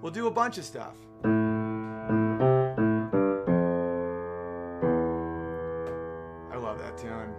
We'll do a bunch of stuff. I love that tune.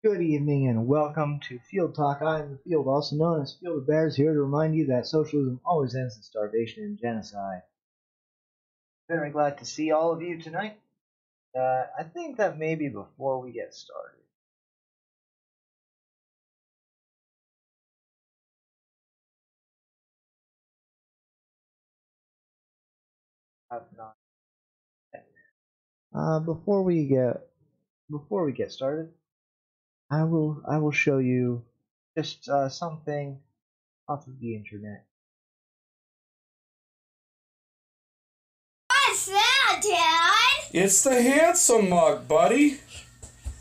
Good evening and welcome to Field Talk. I am the Field, also known as Field of Bears, here to remind you that socialism always ends in starvation and genocide. Very glad to see all of you tonight. I think that maybe before we get started, I've not. Before we get started, I will show you just something off of the internet. What's that, Dad? It's the Handsome mug, buddy.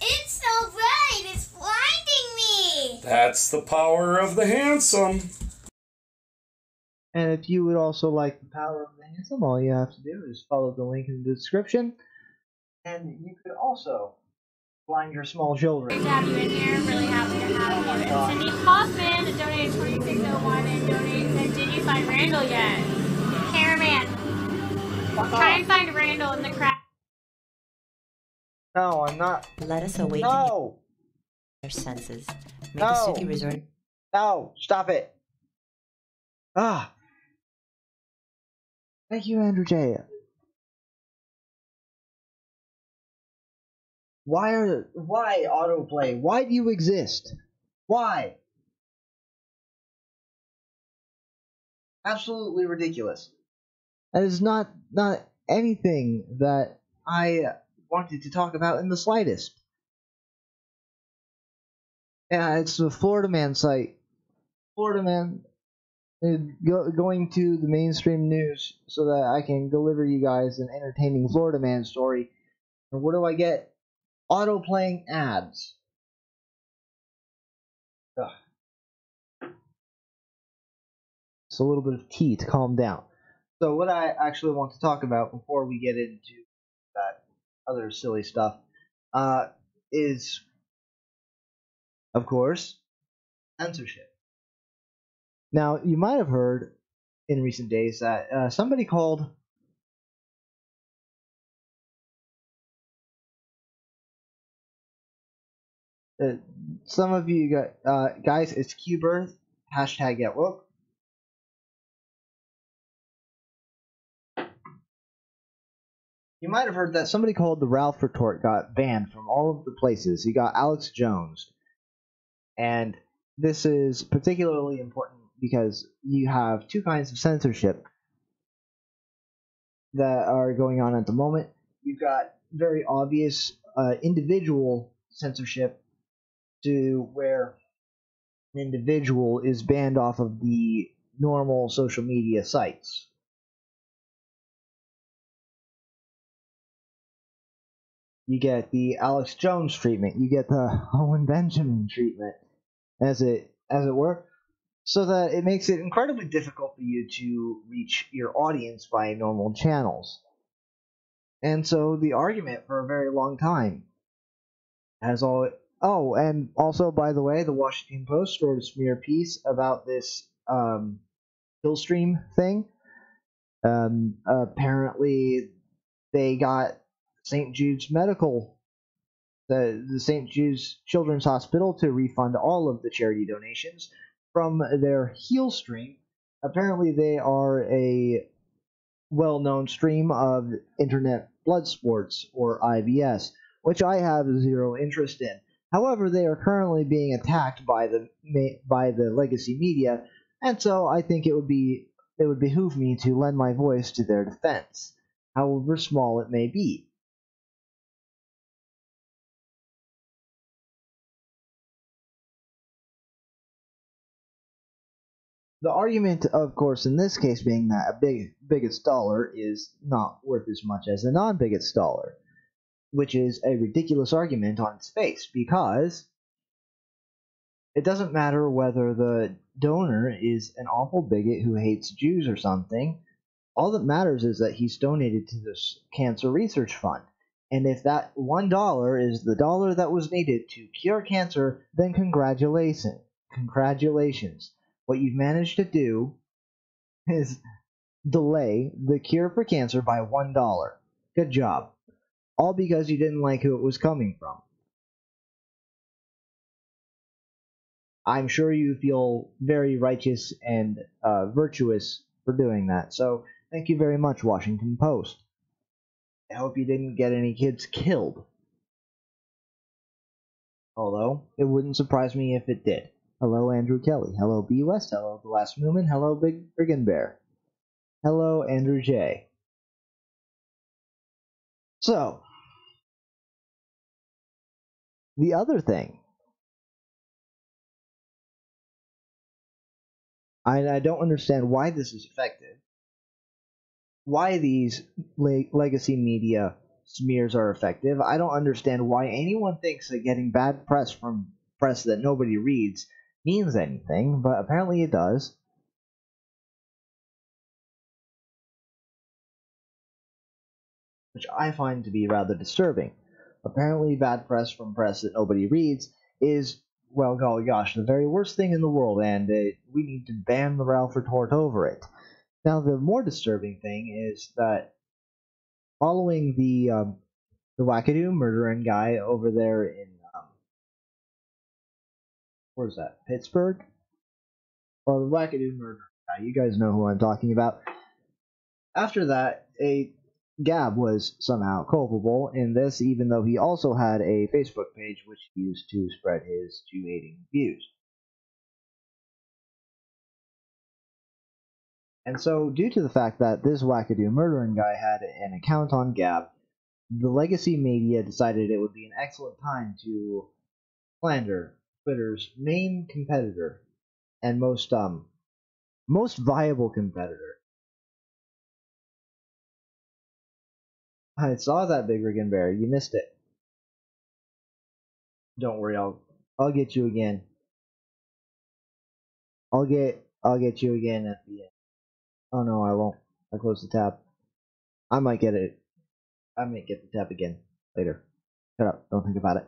It's so bright, it's blinding me. That's the power of the Handsome. And if you would also like the power of the Handsome, all you have to do is follow the link in the description. And you could also blind your small children. Great to have you in here. Really happy to have you. And Cindy Hoffman donated 2601 and said, did you find Randall yet? Cameraman, try and find Randall in the crowd. No, I'm not. Let us awaken their senses. Mikasuki Resort. No, stop it. Thank you, Andrew J. Why autoplay? Why do you exist? Why? Absolutely ridiculous. That is not anything that I wanted to talk about in the slightest. Yeah, it's the Florida Man site. Florida Man is going to the mainstream news so that I can deliver you guys an entertaining Florida Man story. And what do I get? Auto-playing ads. Ugh. It's a little bit of tea to calm down. So what I actually want to talk about before we get into that other silly stuff is, of course, censorship. Now, you might have heard in recent days that somebody called some of you got guys, it's QBirth, hashtag get woke. You might have heard that somebody called the Ralph Retort got banned from all of the places. He got Alex Jones. And this is particularly important because you have two kinds of censorship that are going on at the moment. You've got very obvious individual censorship to where an individual is banned off of the normal social media sites. You get the Alex Jones treatment, you get the Owen Benjamin treatment, as it were, so that it makes it incredibly difficult for you to reach your audience by normal channels. And so the argument for a very long time has all. Oh, and also, by the way, the Washington Post wrote a smear piece about this Killstream thing. Apparently, they got St. Jude's Medical, the St. Jude's Children's Hospital, to refund all of the charity donations from their Heal stream. Apparently, they are a well-known stream of internet blood sports, or IBS, which I have zero interest in. However, they are currently being attacked by the legacy media, and so I think it would behoove me to lend my voice to their defense, however small it may be. The argument, of course, in this case being that a biggest dollar is not worth as much as a non-biggest dollar, which is a ridiculous argument on its face, because it doesn't matter whether the donor is an awful bigot who hates Jews or something. All that matters is that he's donated to this cancer research fund. And if that $1 is the dollar that was needed to cure cancer, then congratulations. What you've managed to do is delay the cure for cancer by $1. Good job. All because you didn't like who it was coming from. I'm sure you feel very righteous and virtuous for doing that. So thank you very much, Washington Post. I hope you didn't get any kids killed. Although, it wouldn't surprise me if it did. Hello, Andrew Kelly. Hello, B. West. Hello, The Last Moomin. Hello, Big Friggin' Bear. Hello, Andrew J. So, the other thing. I don't understand why this is effective. Why these legacy media smears are effective. I don't understand why anyone thinks that getting bad press from press that nobody reads means anything, but apparently it does. Which I find to be rather disturbing. Apparently bad press from press that nobody reads is, well, golly gosh, the very worst thing in the world, and we need to ban the Ralph retort over it. Now, the more disturbing thing is that following the wackadoo murdering guy over there in where's that? Pittsburgh? Well, the wackadoo murdering guy. You guys know who I'm talking about. After that, Gab was somehow culpable in this, even though he also had a Facebook page which he used to spread his Jew-hating views. And so, due to the fact that this wackadoo murdering guy had an account on Gab, the legacy media decided it would be an excellent time to slander Twitter's main competitor and most viable competitor. I saw that, Big Riggin Bear. You missed it. Don't worry, I'll get you again. I'll get you again at the end. Oh no, I won't. I closed the tab. I might get it. I might get the tab again later. Shut up. Don't think about it.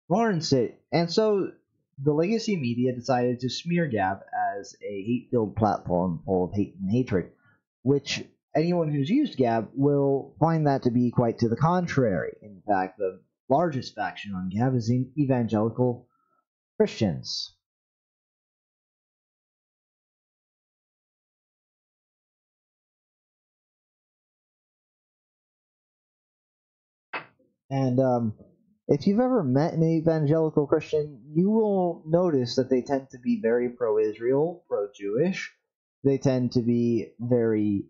Lawrence it. And so the legacy media decided to smear Gab as a hate-filled platform full of hate and hatred, which anyone who's used Gab will find that to be quite to the contrary. In fact, the largest faction on Gab is evangelical Christians. And if you've ever met an evangelical Christian, you will notice that they tend to be very pro-Israel, pro-Jewish. They tend to be very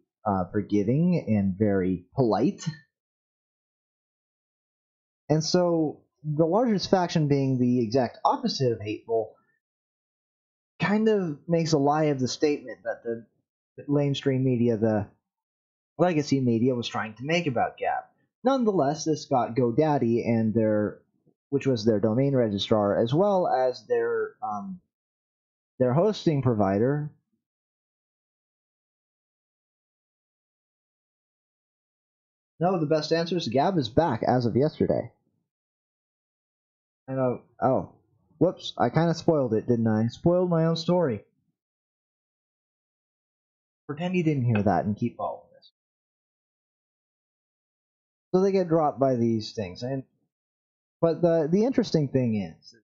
forgiving and very polite. And so the largest faction being the exact opposite of hateful kind of makes a lie of the statement that the mainstream media, the legacy media, was trying to make about Gab. Nonetheless, this got GoDaddy and which was their domain registrar, as well as their hosting provider. No, the best answer is Gab is back as of yesterday. I know. Oh, whoops! I kind of spoiled it, didn't I? Spoiled my own story. Pretend you didn't hear that and keep following this. So they get dropped by these things, but the interesting thing is,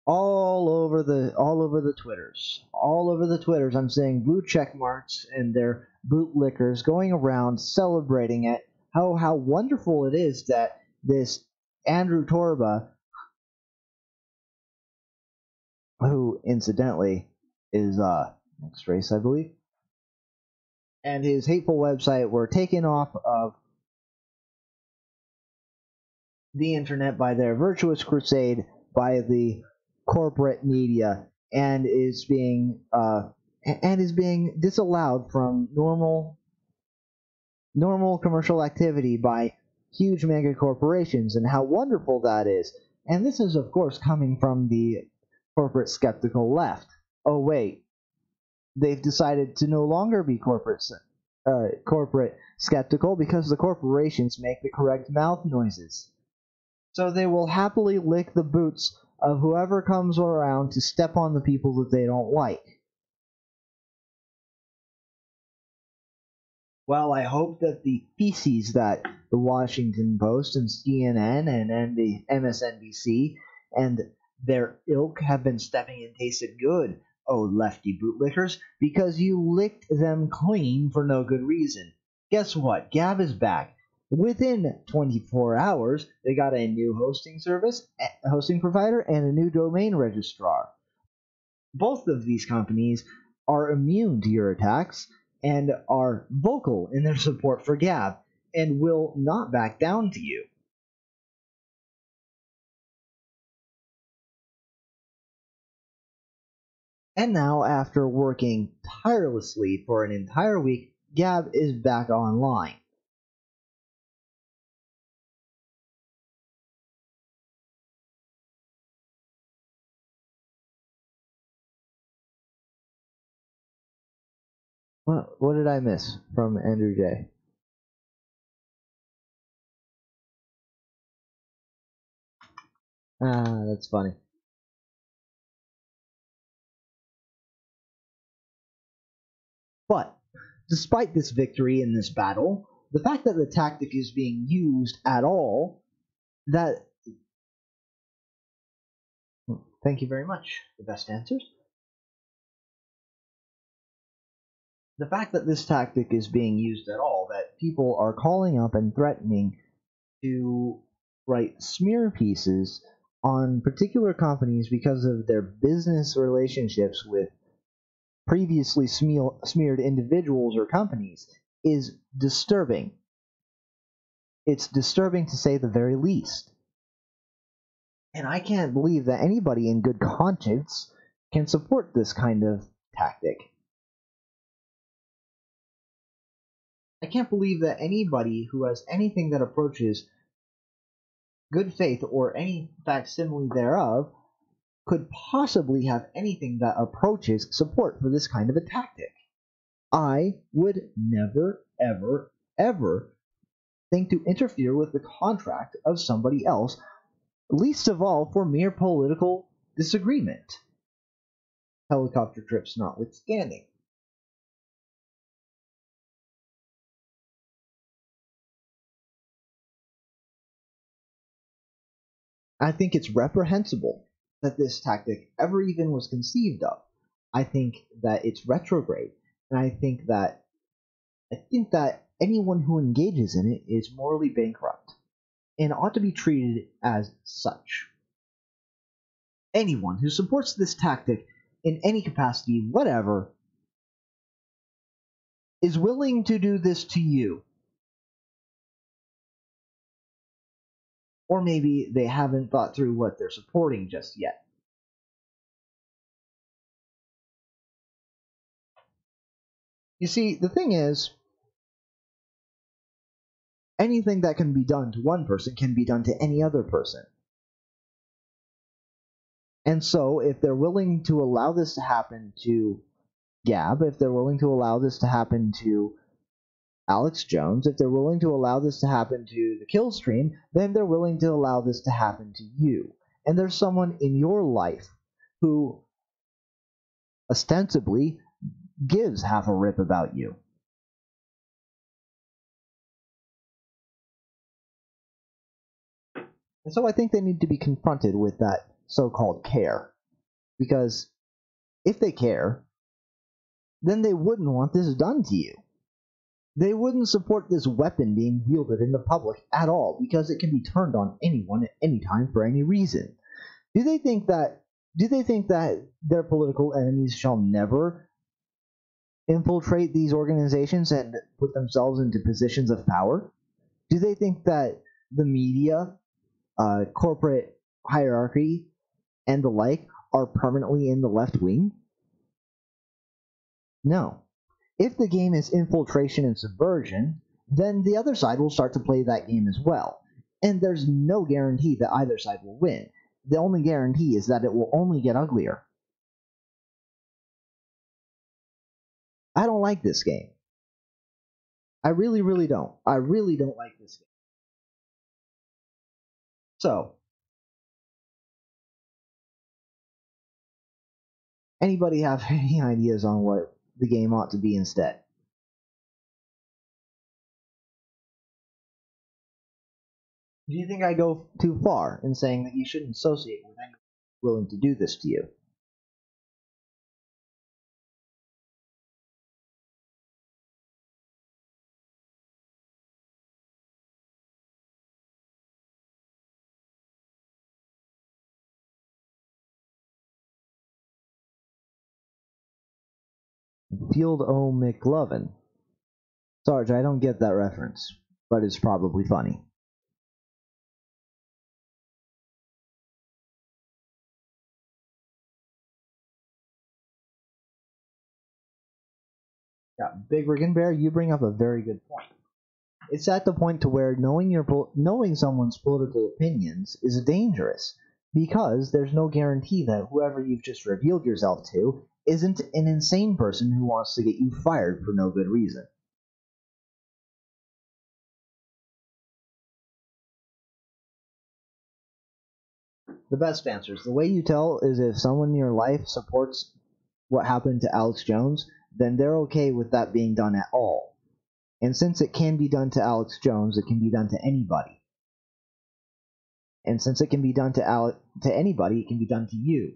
all over the Twitters, I'm seeing blue check marks and their bootlickers going around celebrating it. How wonderful it is that this Andrew Torba, who incidentally is mixed race, I believe, and his hateful website were taken off of the internet by their virtuous crusade by the corporate media, and is being disallowed from normal commercial activity by huge mega corporations, and how wonderful that is. And this is, of course, coming from the corporate skeptical left. Oh wait, they've decided to no longer be corporate skeptical because the corporations make the correct mouth noises. So they will happily lick the boots of whoever comes around to step on the people that they don't like. Well, I hope that the feces that the Washington Post and CNN and the MSNBC and their ilk have been stepping in tasted good, oh lefty bootlickers, because you licked them clean for no good reason. Guess what? Gab is back. Within 24 hours, they got a new hosting provider, and a new domain registrar. Both of these companies are immune to your attacks and are vocal in their support for Gab and will not back down to you. And now, after working tirelessly for an entire week, Gab is back online. What did I miss from Andrew J? That's funny. But, despite this victory in this battle, the fact that the tactic is being used at all, thank you very much. The best answers. The fact that this tactic is being used at all, that people are calling up and threatening to write smear pieces on particular companies because of their business relationships with previously smeared individuals or companies, is disturbing. It's disturbing to say the very least. And I can't believe that anybody in good conscience can support this kind of tactic. I can't believe that anybody who has anything that approaches good faith or any facsimile thereof could possibly have anything that approaches support for this kind of a tactic. I would never, ever, ever think to interfere with the contract of somebody else, least of all for mere political disagreement. Helicopter trips notwithstanding. I think it's reprehensible that this tactic ever even was conceived of. I think that it's retrograde, and I think that anyone who engages in it is morally bankrupt. and ought to be treated as such. Anyone who supports this tactic in any capacity, whatever, is willing to do this to you. Or maybe they haven't thought through what they're supporting just yet. You see, the thing is, anything that can be done to one person can be done to any other person. And so, if they're willing to allow this to happen to Gab, if they're willing to allow this to happen to Alex Jones, if they're willing to allow this to happen to the Killstream, then they're willing to allow this to happen to you. And there's someone in your life who ostensibly gives half a rip about you. And so I think they need to be confronted with that so-called care. Because if they care, then they wouldn't want this done to you. They wouldn't support this weapon being wielded in the public at all, because it can be turned on anyone at any time for any reason. Do they think that their political enemies shall never infiltrate these organizations and put themselves into positions of power? Do they think that the media, corporate hierarchy, and the like are permanently in the left wing? No. If the game is infiltration and subversion, then the other side will start to play that game as well. And there's no guarantee that either side will win. The only guarantee is that it will only get uglier. I don't like this game. I really, really don't. I really don't like this game. So, anybody have any ideas on what the game ought to be instead? Do you think I go too far in saying that you shouldn't associate with anyone willing to do this to you? Field O. McLovin. Sarge, I don't get that reference, but it's probably funny. Yeah, Big Riggin Bear, you bring up a very good point. It's at the point to where knowing someone's political opinions is dangerous, because there's no guarantee that whoever you've just revealed yourself to isn't an insane person who wants to get you fired for no good reason. The best answers. The way you tell is if someone in your life supports what happened to Alex Jones, then they're okay with that being done at all. And since it can be done to Alex Jones, it can be done to anybody. And since it can be done to anybody, it can be done to you.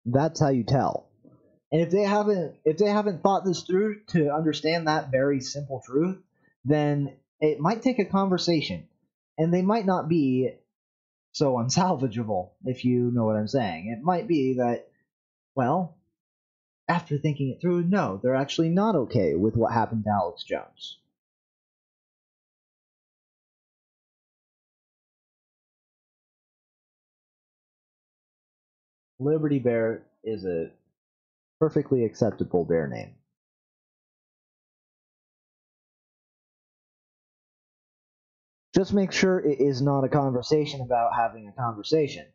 That's how you tell. And if they haven't thought this through to understand that very simple truth, then it might take a conversation, and they might not be so unsalvageable, if you know what I'm saying. It might be that, well, after thinking it through, no, they're actually not okay with what happened to Alex Jones. Liberty Bear is a perfectly acceptable bear name. Just make sure it is not a conversation about having a conversation.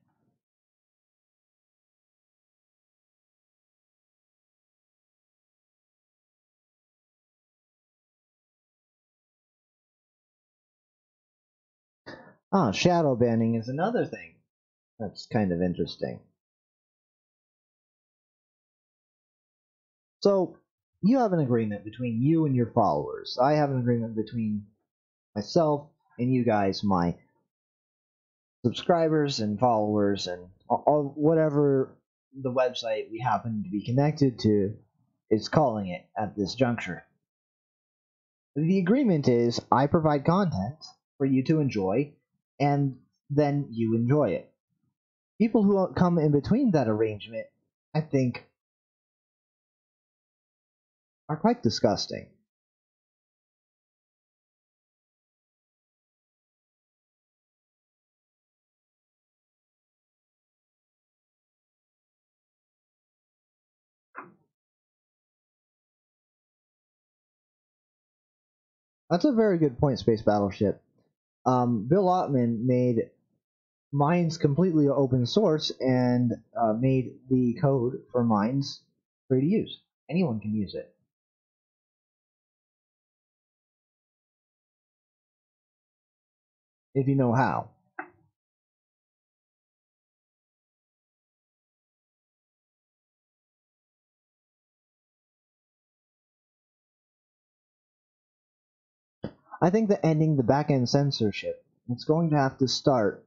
Shadow banning is another thing that's kind of interesting. So, you have an agreement between you and your followers. I have an agreement between myself and you guys, my subscribers and followers and whatever the website we happen to be connected to is calling it at this juncture. The agreement is I provide content for you to enjoy, and then you enjoy it. People who come in between that arrangement, I think, are quite disgusting. That's a very good point, Space Battleship. Bill Ottman made Mines completely open source and made the code for Mines free to use. Anyone can use it. If you know how. I think that ending the back-end censorship, it's going to have to start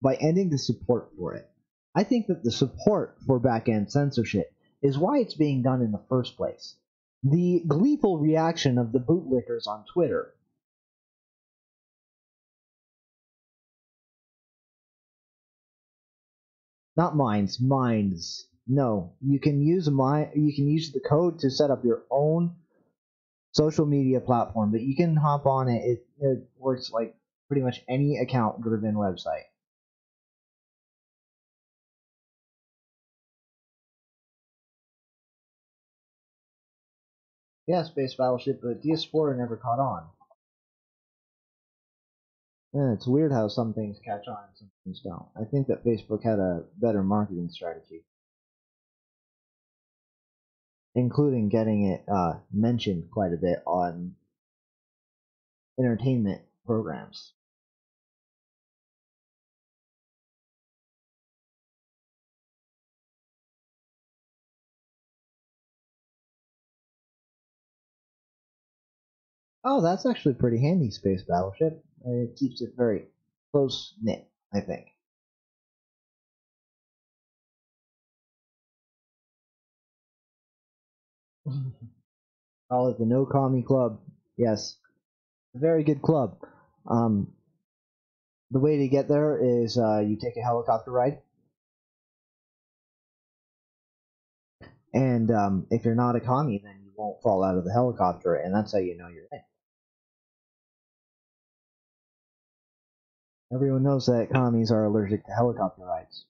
by ending the support for it. I think that the support for back-end censorship is why it's being done in the first place. The gleeful reaction of the bootlickers on Twitter. Not Mines, Minds. No, you can use the code to set up your own social media platform, but you can hop on it. It works like pretty much any account-driven website. Yeah, Space Battleship, but DS4 never caught on. Yeah, it's weird how some things catch on and some things don't. I think that Facebook had a better marketing strategy, including getting it mentioned quite a bit on entertainment programs. Oh, that's actually pretty handy, Space Battleship. It keeps it very close-knit, I think. Call it the No Commie Club. Yes, a very good club. The way to get there is you take a helicopter ride. And if you're not a commie, then you won't fall out of the helicopter, and that's how you know you're in. Everyone knows that commies are allergic to helicopter rides.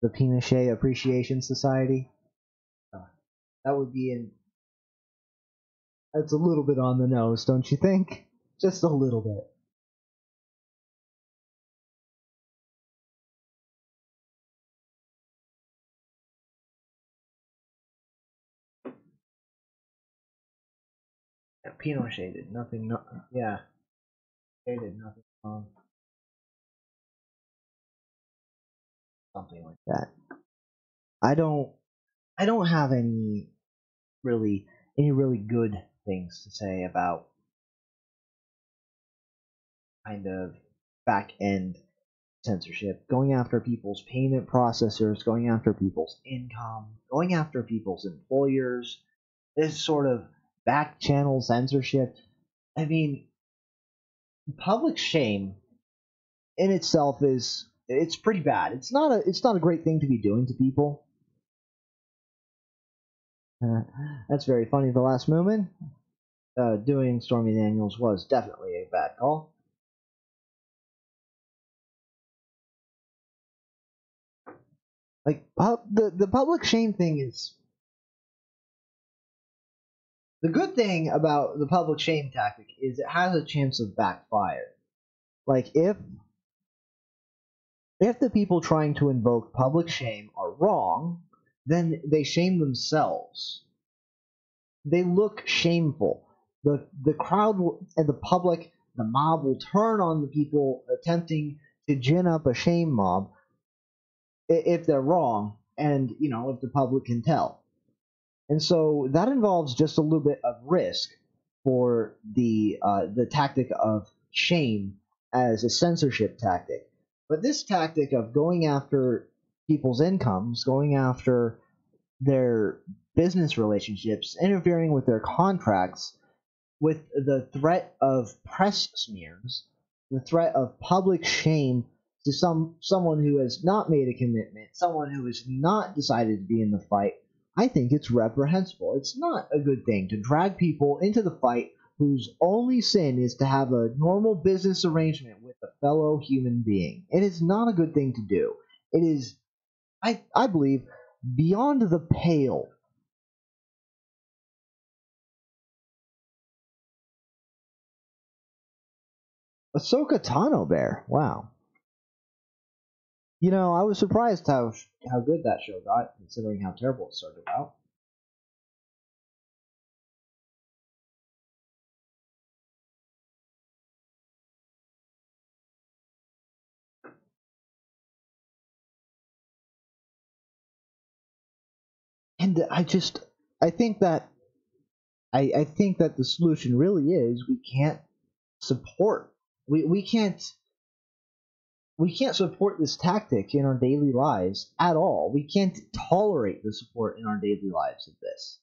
The Pinochet Appreciation Society. That would be in... That's a little bit on the nose, don't you think? Just a little bit. Yeah, Pinochet did nothing. Yeah, they did nothing wrong. Something like that. I don't have any really good things to say about kind of back end censorship, going after people's payment processors, going after people's income, going after people's employers, this sort of back channel censorship. I mean, public shame in itself it's pretty bad. It's not a great thing to be doing to people. That's very funny. The last moment, doing Stormy Daniels was definitely a bad call. Like the public shame thing is the good thing about the public shame tactic is it has a chance of backfire. Like if the people trying to invoke public shame are wrong, then they shame themselves. They look shameful. The crowd and the public, the mob will turn on the people attempting to gin up a shame mob if they're wrong, and if the public can tell. And so that involves just a little bit of risk for the tactic of shame as a censorship tactic. But this tactic of going after people's incomes, going after their business relationships, interfering with their contracts, with the threat of press smears, the threat of public shame to someone who has not made a commitment, someone who has not decided to be in the fight, I think it's reprehensible. It's not a good thing to drag people into the fight whose only sin is to have a normal business arrangement with a fellow human being. It is not a good thing to do. It is, I believe, beyond the pale. Ahsoka Tano Bear. Wow. You know, I was surprised how good that show got, considering how terrible it started out. And I think that I think that the solution really is we can't support we can't support this tactic in our daily lives at all. We can't tolerate the support in our daily lives of this.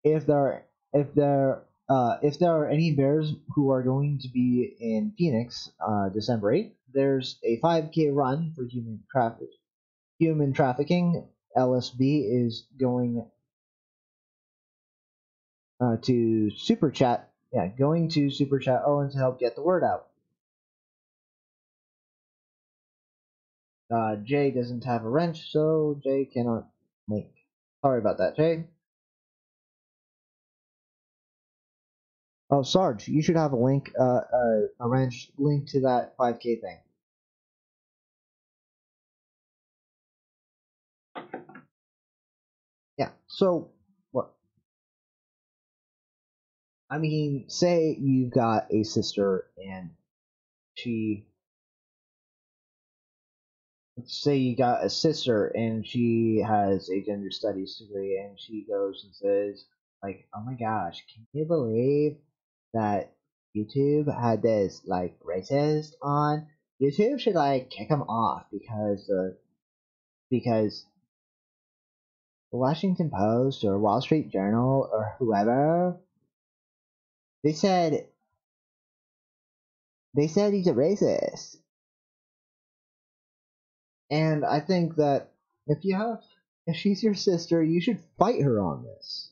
If there are any bears who are going to be in Phoenix, December 8th, there's a 5K run for human trafficking. LSB is going to super chat. Yeah, going to super chat Owen to help get the word out. Jay doesn't have a wrench, so Jay cannot make. Sorry about that, Jay. Oh, Sarge, you should have a link, a wrench link to that 5K thing. Yeah. So what? I mean, say you've got a sister and say you got a sister and she has a gender studies degree and she goes and says, like, oh my gosh, can you believe that YouTube had this, like, racist on? YouTube should, like, kick them off because the Washington Post or Wall Street Journal or whoever, they said he's a racist. And I think that if she's your sister, you should fight her on this.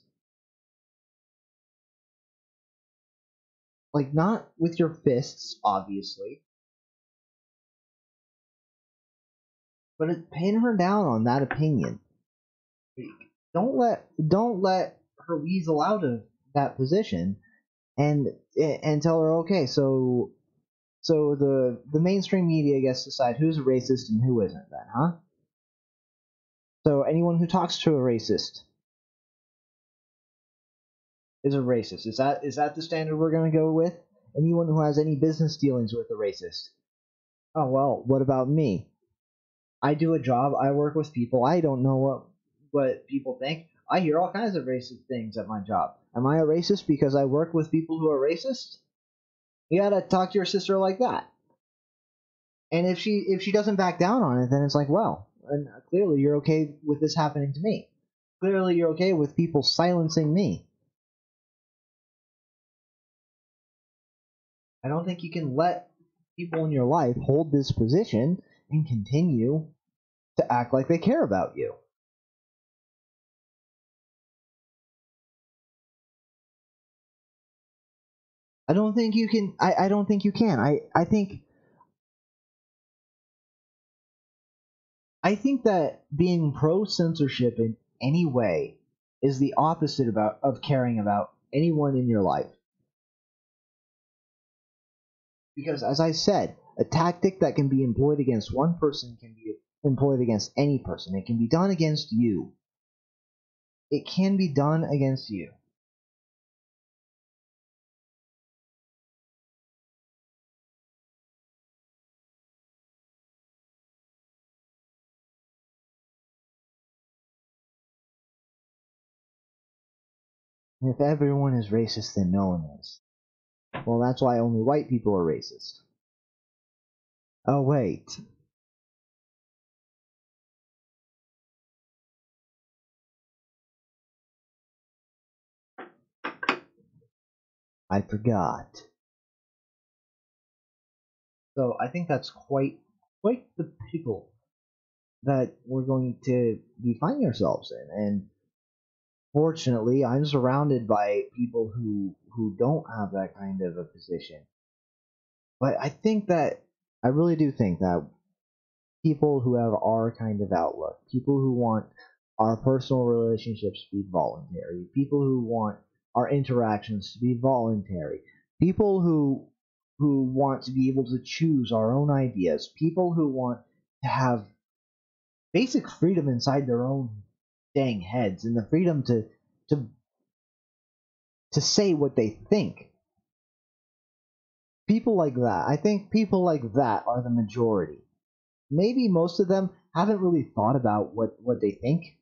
Like, not with your fists, obviously, but pin her down on that opinion. Don't let her weasel out of that position, and tell her, okay, so the mainstream media gets to decide who's a racist and who isn't, then, huh? So anyone who talks to a racist is a racist. Is that the standard we're going to go with? Anyone who has any business dealings with a racist? Oh, well, what about me? I do a job, I work with people, I don't know what people think. I hear all kinds of racist things at my job. Am I a racist because I work with people who are racist? You gotta talk to your sister like that. And if she doesn't back down on it, then it's like, well, and clearly you're okay with this happening to me. Clearly you're okay with people silencing me. I don't think you can let people in your life hold this position and continue to act like they care about you. I don't think you can. I don't think you can. I think that being pro censorship in any way is the opposite of caring about anyone in your life. Because, as I said, a tactic that can be employed against one person can be employed against any person. It can be done against you. It can be done against you. If everyone is racist, then no one is. Well, that's why only white people are racist. Oh, wait. I forgot. So I think that's quite the pickle that we're going to be finding ourselves in. And fortunately, I'm surrounded by people who don't have that kind of a position. But I really do think that people who have our kind of outlook, people who want our personal relationships to be voluntary, people who want our interactions to be voluntary, people who want to be able to choose our own ideas, people who want to have basic freedom inside their own dang heads and the freedom to say what they think. People like that. I think people like that are the majority. Maybe most of them haven't really thought about what they think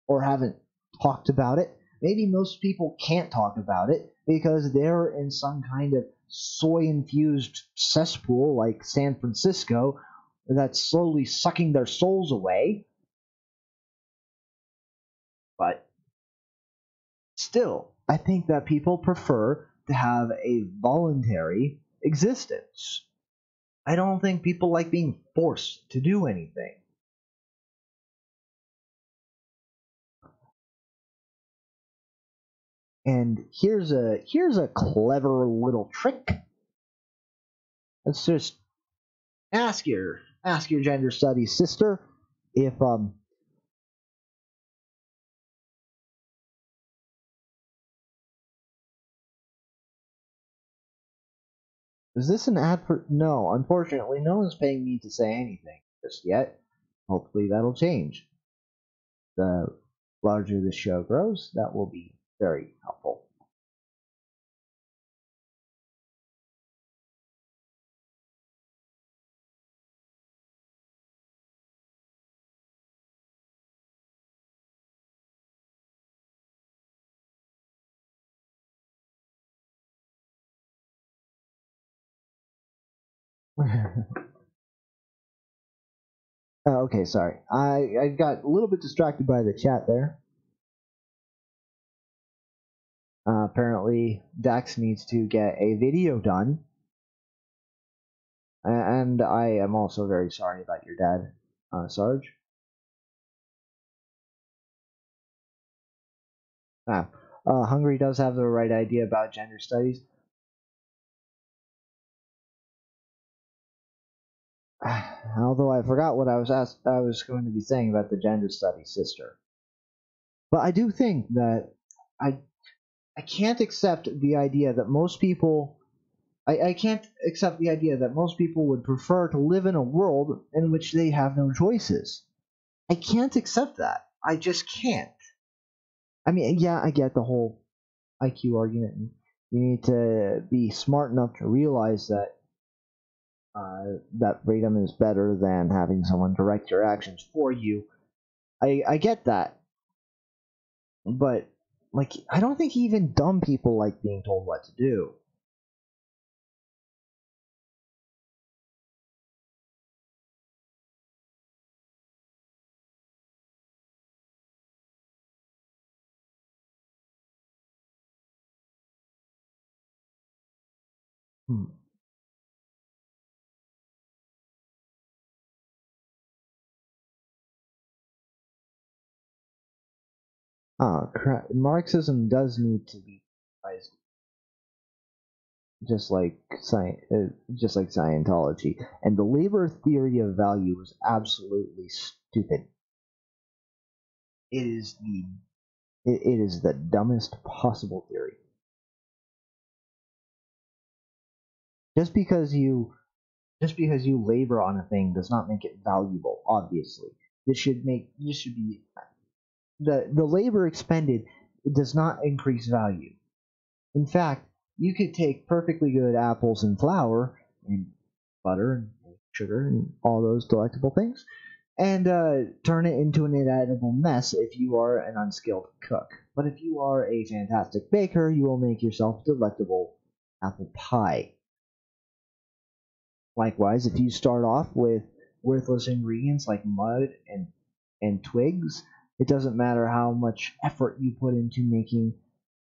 or haven't talked about it. Maybe most people can't talk about it because they're in some kind of soy-infused cesspool like San Francisco that's slowly sucking their souls away. But still, I think that people prefer to have a voluntary existence. I don't think people like being forced to do anything. And here's a clever little trick. Let's just ask your gender studies sister if is this an ad for? No, unfortunately, no one's paying me to say anything just yet. Hopefully that'll change. The larger the show grows, that will be very helpful. Okay, sorry. I got a little bit distracted by the chat there. Apparently, Dax needs to get a video done. And I am also very sorry about your dad, Sarge. Hungry does have the right idea about gender studies. Although I forgot what I was going to be saying about the gender studies sister. But I do think that I can't accept the idea that most people I can't accept the idea that most people would prefer to live in a world in which they have no choices. I can't accept that. I just can't. I mean, yeah, I get the whole IQ argument. And you need to be smart enough to realize that that freedom is better than having someone direct your actions for you. I get that. But, like, I don't think even dumb people like being told what to do. Marxism does need to be revised, just like Scientology, and the labor theory of value is absolutely stupid. It is the dumbest possible theory. Just because you labor on a thing does not make it valuable. Obviously, this should be the labor expended does not increase value. In fact, you could take perfectly good apples and flour and butter and sugar and all those delectable things, and turn it into an inedible mess if you are an unskilled cook. But if you are a fantastic baker, you will make yourself delectable apple pie. Likewise, if you start off with worthless ingredients like mud and twigs, it doesn't matter how much effort you put into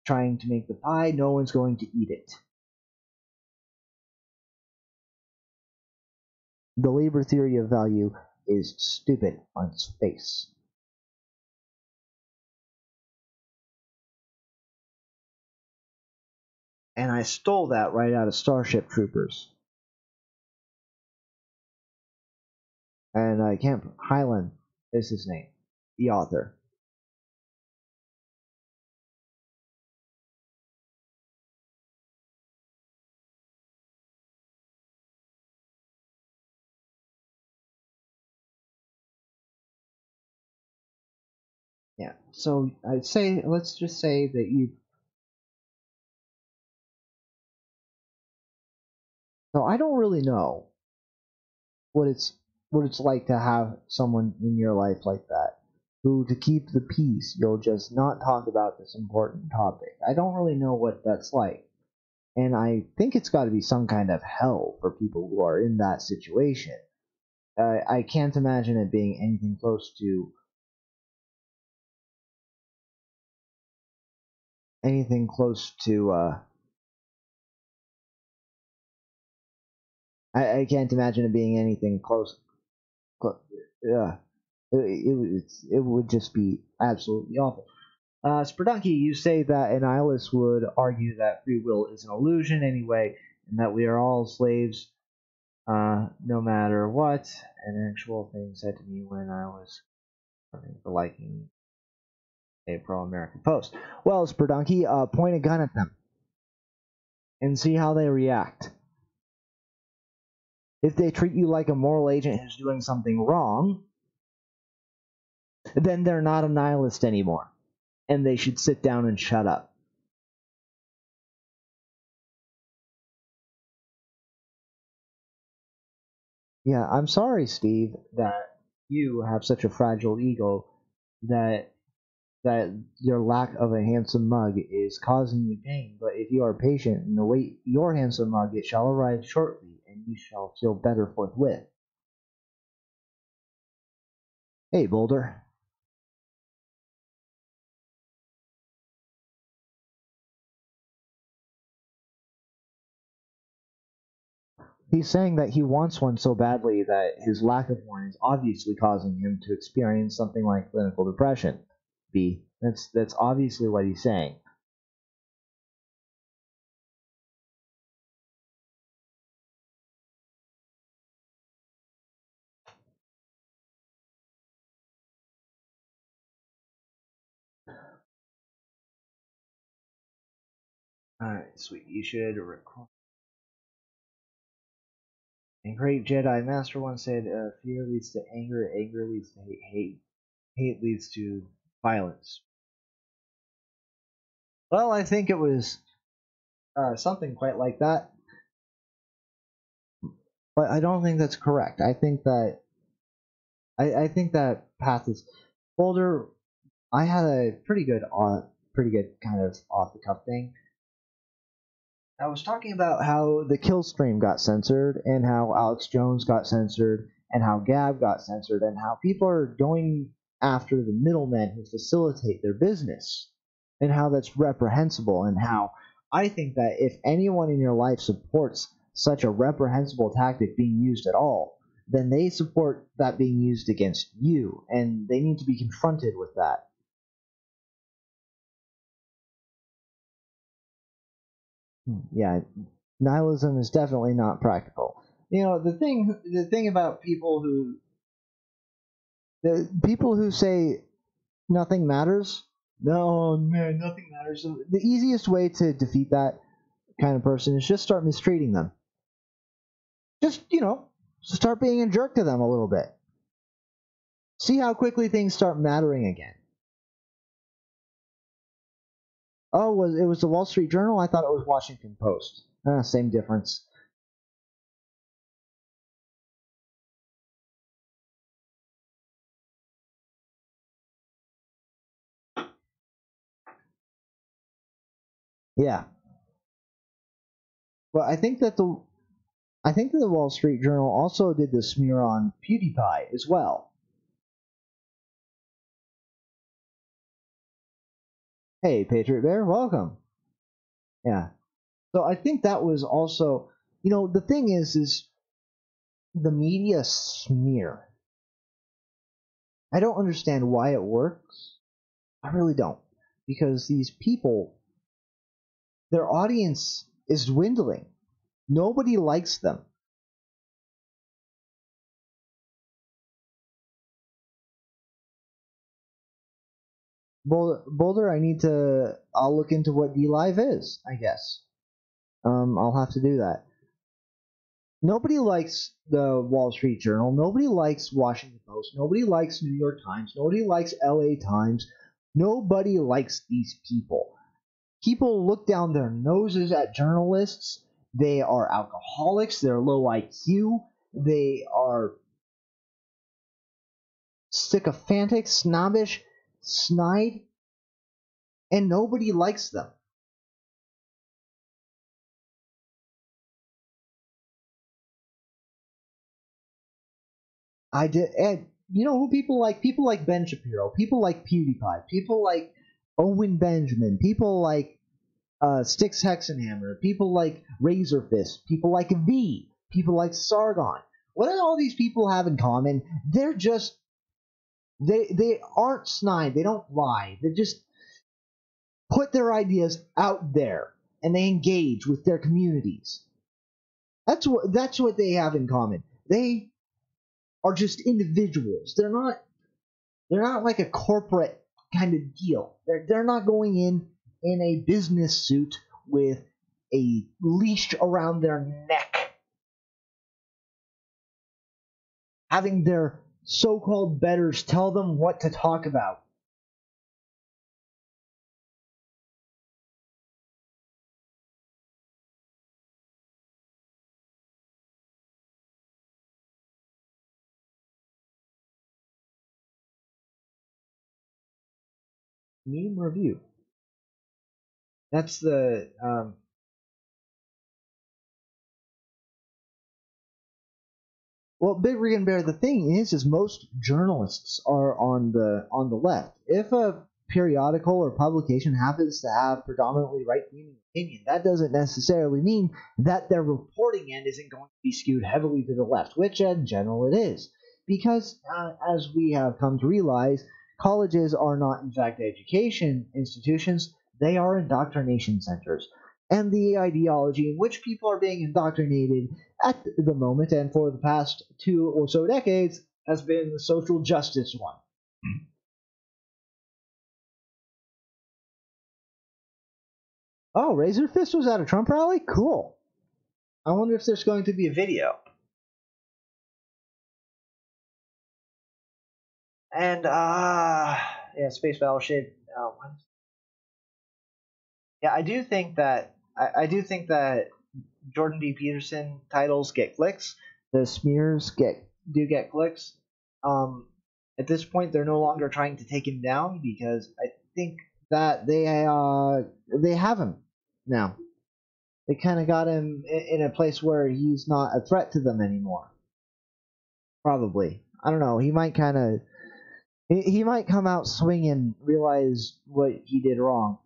trying to make the pie, no one's going to eat it. The labor theory of value is stupid on its face. And I stole that right out of Starship Troopers. And Camp Highland is his name, the author. Yeah, so I'd say, let's just say that you... So I don't really know what it's like to have someone in your life like that, who, to keep the peace, you'll just not talk about this important topic. I don't really know what that's like. And I think it's got to be some kind of hell for people who are in that situation. I can't imagine it being anything close to I can't imagine it being anything close. It would just be absolutely awful. Spurdunky, you say that an nihilist would argue that free will is an illusion anyway, and that we are all slaves, no matter what. An actual thing said to me when I was for liking a pro-American post. Well, Spurdunky, point a gun at them and see how they react. If they treat you like a moral agent who's doing something wrong, then they're not a nihilist anymore, and they should sit down and shut up. Yeah, I'm sorry, Steve, that you have such a fragile ego that your lack of a handsome mug is causing you pain, but if you are patient and await your handsome mug, it shall arrive shortly, and you shall feel better forthwith. Hey, Boulder. He's saying that he wants one so badly that his lack of one is obviously causing him to experience something like clinical depression. B. That's obviously what he's saying. Alright, sweet. You should record. And great Jedi Master once said, fear leads to anger, anger leads to hate, hate leads to violence. Well, I think it was something quite like that. But I don't think that's correct. I think that path is Boulder. I had a pretty good kind of off the cuff thing. I was talking about how the kill stream got censored, and how Alex Jones got censored, and how Gab got censored, and how people are going after the middlemen who facilitate their business, and how that's reprehensible, and how I think that if anyone in your life supports such a reprehensible tactic being used at all, then they support that being used against you, and they need to be confronted with that. Yeah, nihilism is definitely not practical. You know, the thing about people who say nothing matters. No, man, nothing matters. The easiest way to defeat that kind of person is just start mistreating them. Just, start being a jerk to them a little bit. See how quickly things start mattering again. Oh, it was the Wall Street Journal? I thought it was Washington Post. Same difference. Yeah. But I think that the Wall Street Journal also did the smear on PewDiePie as well. Hey, Patriot Bear, welcome. Yeah. So I think that was also, the thing is the media smear. I don't understand why it works. I really don't. Because these people, their audience is dwindling. Nobody likes them. Boulder, I'll look into what DLive is, I guess. I'll have to do that. Nobody likes the Wall Street Journal. Nobody likes Washington Post. Nobody likes New York Times. Nobody likes LA Times. Nobody likes these people. People look down their noses at journalists. They are alcoholics. They're low IQ. They are sycophantic, snobbish, snide, and nobody likes them. And you know who people like? People like Ben Shapiro. People like PewDiePie. People like Owen Benjamin. People like Styx Hexenhammer. People like Razorfist. People like V. People like Sargon. What do all these people have in common? They're just they aren't snide. They don't lie. They just put their ideas out there and they engage with their communities. That's what they have in common. They are just individuals. They're not like a corporate kind of deal. They're not going in a business suit with a leash around their neck, having their so-called betters tell them what to talk about. Meme review. That's the well, Big Rig and Bear. The thing is most journalists are on the left. If a periodical or publication happens to have predominantly right-leaning opinion, that doesn't necessarily mean that their reporting end isn't going to be skewed heavily to the left, which in general it is, because as we have come to realize, colleges are not in fact education institutions. They are indoctrination centers. And the ideology in which people are being indoctrinated at the moment and for the past 2 or so decades has been the social justice one. Oh, Razorfist was at a Trump rally? Cool. I wonder if there's going to be a video. And, yeah, Space Battleship. Yeah, I do think that Jordan B. Peterson titles get clicks. The smears do get clicks. At this point, they're no longer trying to take him down because I think that they have him now. They kind of got him in a place where he's not a threat to them anymore. Probably. I don't know. He might come out swinging, realize what he did wrong.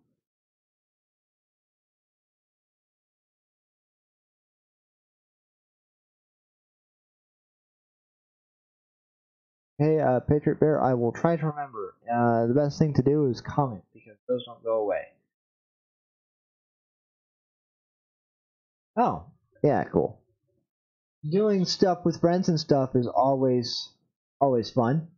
Hey, Patriot Bear, I will try to remember. The best thing to do is comment, because those don't go away. Oh, yeah, cool. Doing stuff with friends and stuff is always fun.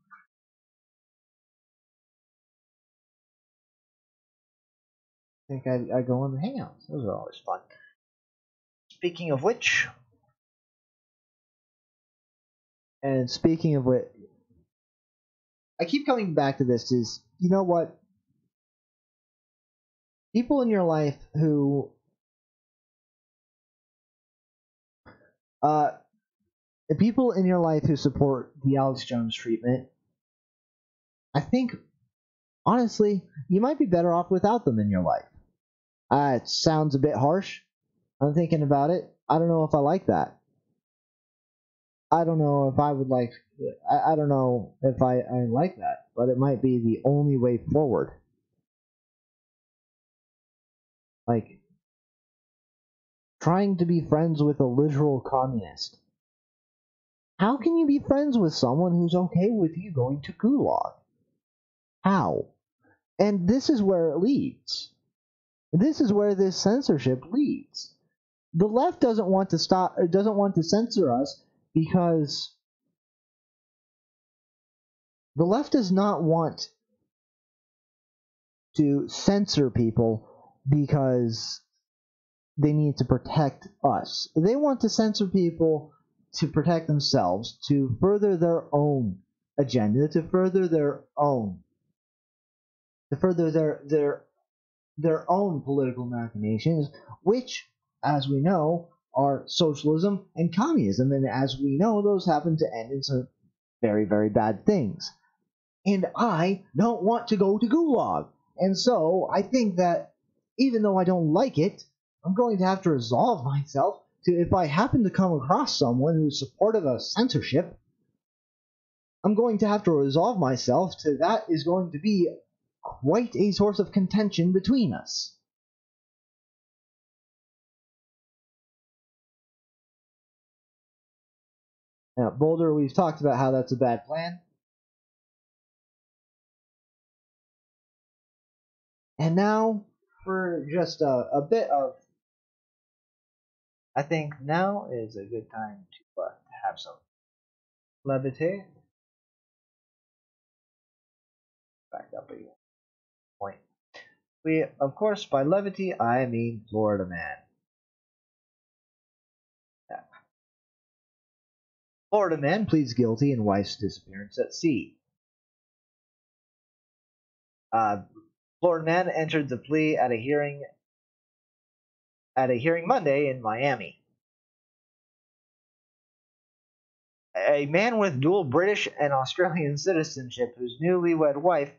I think I go on the Hangouts. Those are always fun. Speaking of which, I keep coming back to this, is, you know what? People in your life who the people in your life who support the Alex Jones treatment, I think, honestly, you might be better off without them in your life. It sounds a bit harsh. I'm thinking about it. I don't know if I like that. I don't know if I would like. I don't know if I like that, but it might be the only way forward. Like, trying to be friends with a literal communist. How can you be friends with someone who's okay with you going to Gulag? How? And this is where it leads. This is where this censorship leads. The left doesn't want to censor us because the left does not want to censor people because they need to protect us. They want to censor people to protect themselves, to further their own agenda, to further their own political machinations, which, as we know, are socialism and communism. And as we know, those happen to end in some very, very bad things. And I don't want to go to Gulag. And so I think that even though I don't like it, I'm going to have to resolve myself to, if I happen to come across someone who's supportive of censorship, I'm going to have to resolve myself to that is going to be quite a source of contention between us. Now, Boulder, we've talked about how that's a bad plan. And now, for just a bit of... I think now is a good time to have some levity. Back up again. Point. We, of course, by levity, I mean Florida man. Yeah. Florida man pleads guilty in wife's disappearance at sea. Florida man entered the plea at a hearing Monday in Miami. A man with dual British and Australian citizenship whose newlywed wife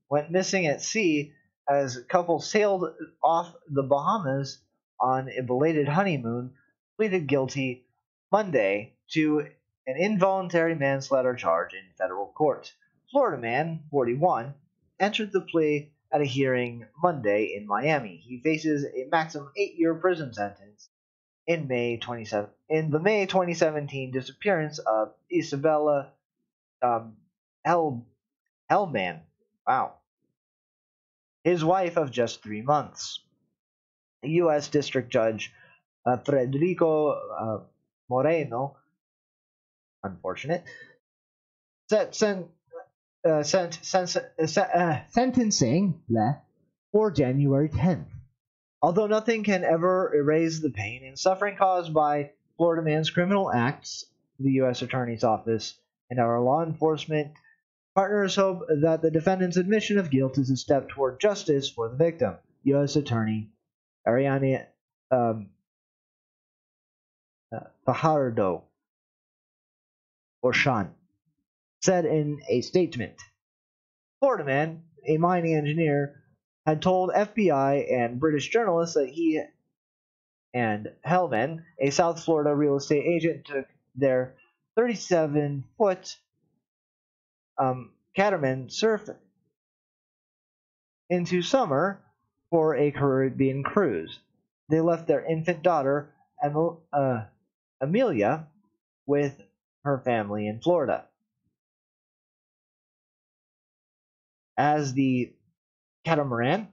went missing at sea as the couple sailed off the Bahamas on a belated honeymoon pleaded guilty Monday to an involuntary manslaughter charge in federal court. Florida man, 41, entered the plea at a hearing Monday in Miami. He faces a maximum 8-year prison sentence in the May 2017 disappearance of Isabella Hellman. Wow. His wife of just 3 months. U.S. District Judge Federico Moreno, unfortunate, sentencing for January 10th. Although nothing can ever erase the pain and suffering caused by Florida man's criminal acts, the U.S. Attorney's Office and our law enforcement partners hope that the defendant's admission of guilt is a step toward justice for the victim. U.S. Attorney Ariane Fajardo Orchan said in a statement. Florida man, a mining engineer, had told FBI and British journalists that he and Hellman, a South Florida real estate agent, took their 37-foot catamaran surf into summer for a Caribbean cruise. They left their infant daughter, Amelia, with her family in Florida. As the catamaran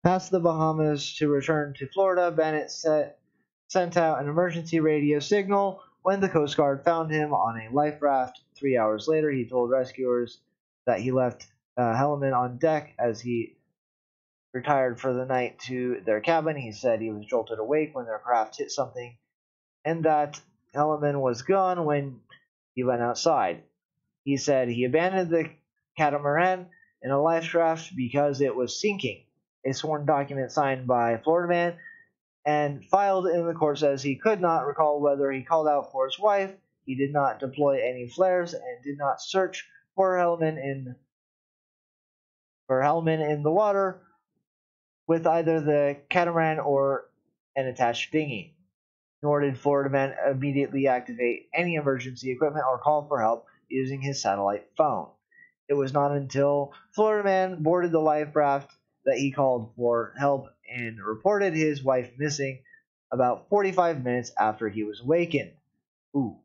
passed the Bahamas to return to Florida, Bennett sent out an emergency radio signal when the Coast Guard found him on a life raft. 3 hours later, he told rescuers that he left Hellman on deck as he retired for the night to their cabin. He said he was jolted awake when their craft hit something and that Hellman was gone when he went outside. He said he abandoned the catamaran in a life raft because it was sinking. A sworn document signed by Florida man and filed in the court says he could not recall whether he called out for his wife. He did not deploy any flares and did not search for Hellman in the water with either the catamaran or an attached dinghy. Nor did Florida Man immediately activate any emergency equipment or call for help using his satellite phone. It was not until Florida Man boarded the life raft that he called for help and reported his wife missing about 45 minutes after he was awakened. Ooh.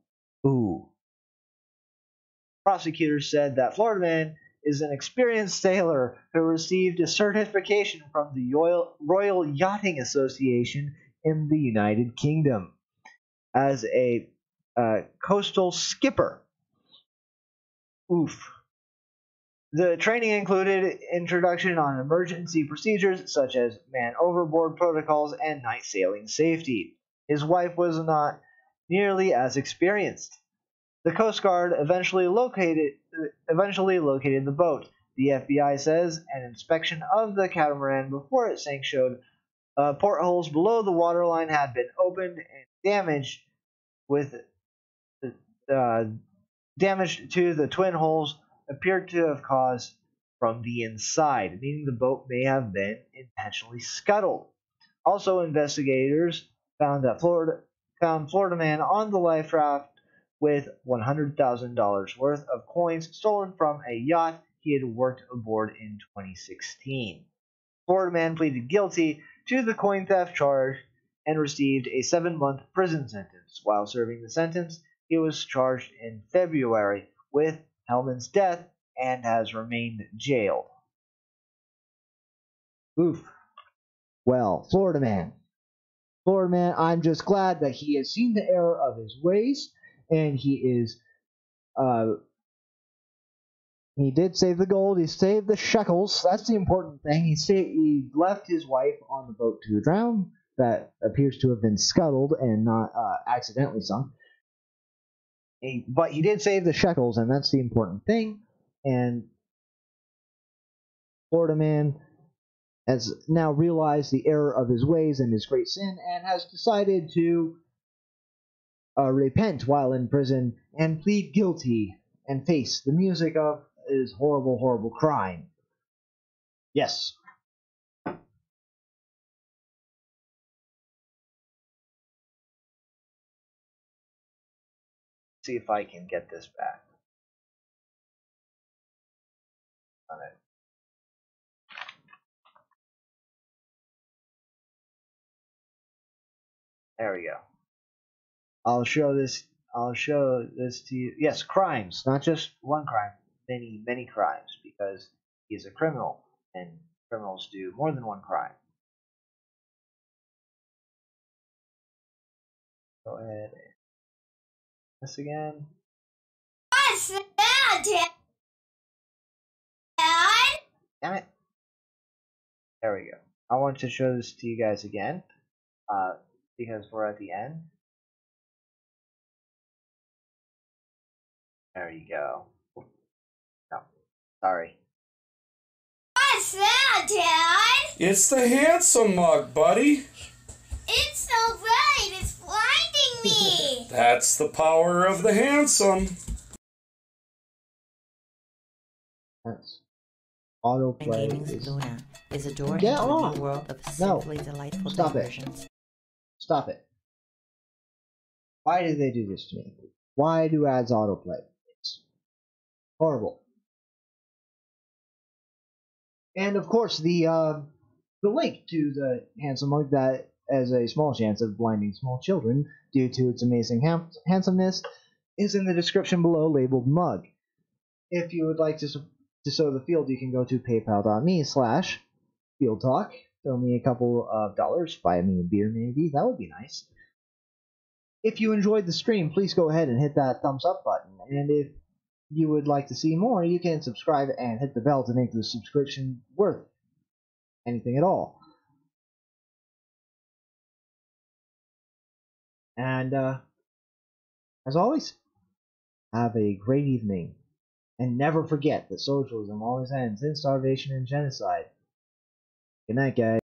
Prosecutors said that Florida Man is an experienced sailor who received a certification from the Royal Yachting Association in the United Kingdom as a coastal skipper. Oof. The training included introduction on emergency procedures such as man overboard protocols and night sailing safety. His wife was not nearly as experienced. The Coast Guard eventually located the boat. The FBI says an inspection of the catamaran before it sank showed portholes below the waterline had been opened and damage to the twin holes appeared to have caused from the inside, meaning the boat may have been intentionally scuttled. Also, investigators found Florida Man on the life raft with $100,000 worth of coins stolen from a yacht he had worked aboard in 2016. Florida Man pleaded guilty to the coin theft charge and received a 7-month prison sentence. While serving the sentence, he was charged in February with Hellman's death and has remained jailed. Oof. Well, Florida Man, I'm just glad that he has seen the error of his ways, and he did save the gold, he saved the shekels, that's the important thing. He left his wife on the boat to drown, that appears to have been scuttled and not accidentally sunk. But he did save the shekels, and that's the important thing. And Florida Man has now realized the error of his ways and his great sin, and has decided to repent while in prison and plead guilty and face the music of his horrible, horrible crime. Yes. See if I can get this back. On it. There we go. I'll show this to you. Yes, crimes, not just one crime, many crimes, because he's a criminal, and criminals do more than one crime. Go ahead and this again. What's that, Dad? Damn it. There we go. I want to show this to you guys again, because we're at the end. There you go. No, sorry. What's that, Dad? It's the handsome mug, buddy. It's so bright, it's blinding me. That's the power of the handsome. That's autoplay. Gaming's Luna is a door Get into off. a new world of No. simply delightful Stop it. diversions. Stop it. Why do they do this to me? Why do ads autoplay? It's horrible. And of course, the link to the handsome mug that has a small chance of blinding small children due to its amazing handsomeness is in the description below, labeled mug. If you would like to sow the field, you can go to paypal.me/fieldtalk. Throw me a couple of dollars, buy me a beer maybe, that would be nice. If you enjoyed the stream, please go ahead and hit that thumbs up button. And if you would like to see more, you can subscribe and hit the bell to make the subscription worth anything at all. And as always, have a great evening. And never forget that socialism always ends in starvation and genocide. Good night, guys.